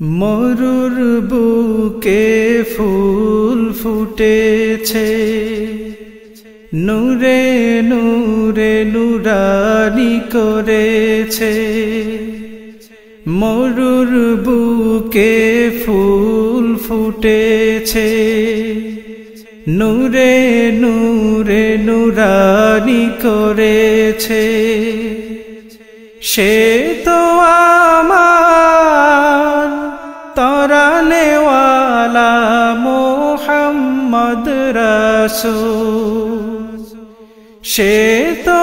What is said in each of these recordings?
মরুর বুকে ফুল ফুটেছে, নূরে নূরে নুরানি করেছে। মরুর বুকে ফুল ফুটেছে, নূরে নূরে নুরানি করেছে। সে তো আমার তরানেওয়ালা মোহাম্মদ রাসূল, সে তো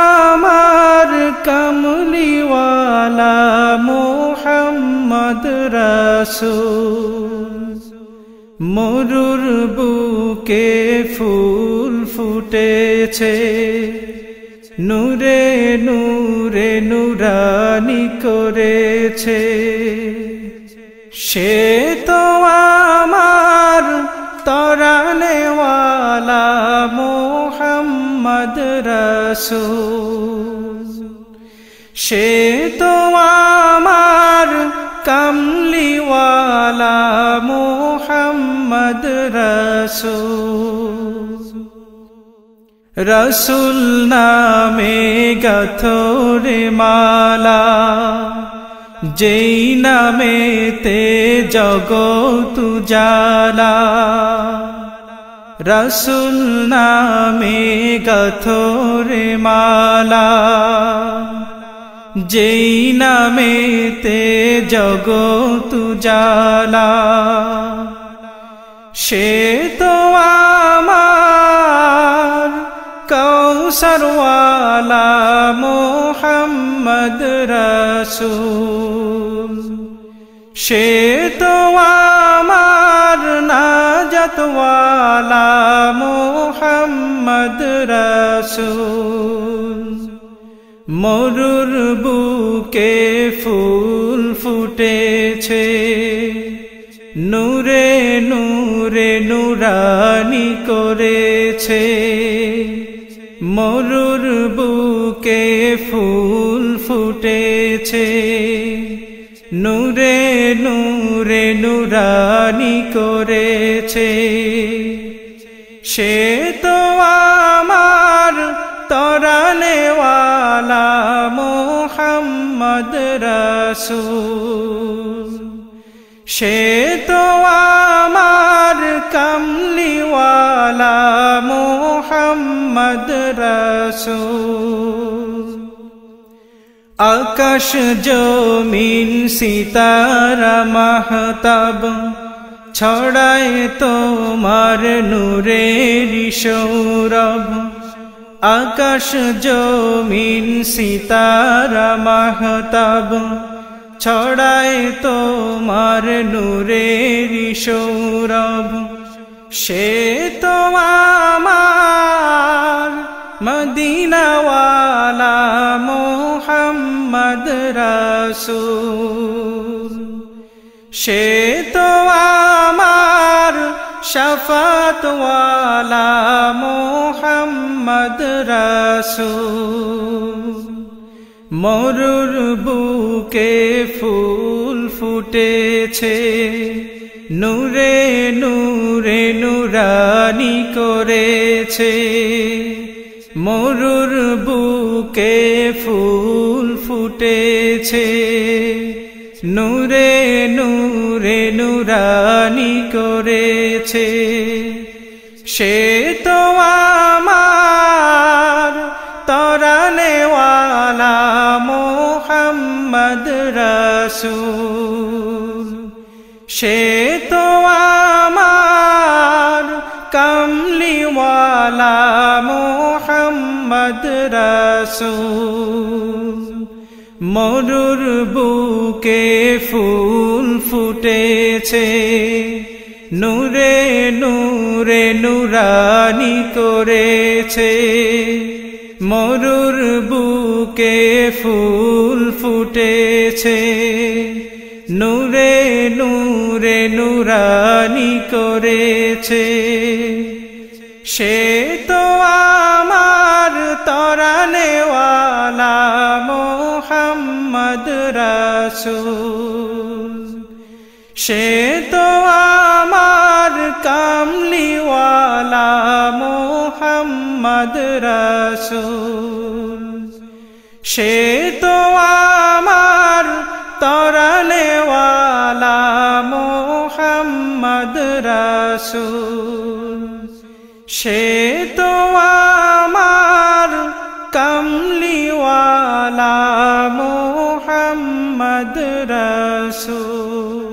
আমার কমলিওয়ালা মোহাম্মদ রাসূল। মরুর বুকে ফুল ফুটেছে, নূরে নূরে নুরানি করেছে। সে তো আমার তরানেওয়ালা মোহাম্মদ রাসূল, সে তো আমার কমলিওয়ালা মোহাম্মদ রাসূল। রসুল নামে গাথরে মালা, যেই নামেতে জগৎ উজালা। রসুল নামে গাথরে মালা, যেই নামেতে জগৎ উজালা। সে তো আমার কৌসরওয়ালা মোহাম্মদ রাসূল, সে তো আমার নাজাতওয়ালা মোহাম্মদ রাসূল। মরুর বুকে ফুল ফুটেছে, নূরে নূরে নুরানি করেছে। মরুর বুকে ফুল ফুটেছে, নূরে নূরে নুরানি করেছে। সে তো আমার তরানেওয়ালা মোহাম্মদ রাসূল, সে তো আমার কমলিওয়ালা মোহাম্মদ রাসূল। আকাশ জমিন সিতারা মাহতাব, ছড়ায় তোমার নূরের সৌরভ। আকাশ জমিন সিতারা মাহতাব, ছড়ায় তোমার নূরের সৌরভ। সে তো আমার মদিনাওয়ালা মোহাম্মদ রাসূল, সে তো আমার শাফাতওয়ালা মোহাম্মদ রাসূল। মরুর বুকে ফুল ফুটেছে, নূরে নূরে নুরানি করেছে। মরুর বুকে ফুল ফুটেছে, নূরে নূরে নুরানি করেছে। সে তো আমার তরানেওয়ালা মোহাম্মদ রাসূল, সে তো আমার কমলিওয়ালা মোহাম্মদ রাসূল। মরুর বুকে ফুল ফুটেছে, নূরে নূরে নুরানি করেছে। মরুর বুকে ফুল ফুটেছে, নূরে নূরে নুরানি করেছে। সে তো আমার তরানেওয়ালা মোহাম্মদ রাসূল, সে তো আমার কামলিওয়ালা মুহাম্মদ রাসূল, সে তো আমার তরনেওয়ালা মুহাম্মদ রাসূল, সে তো আমার কামলিওয়ালা মুহাম্মদ রাসূল।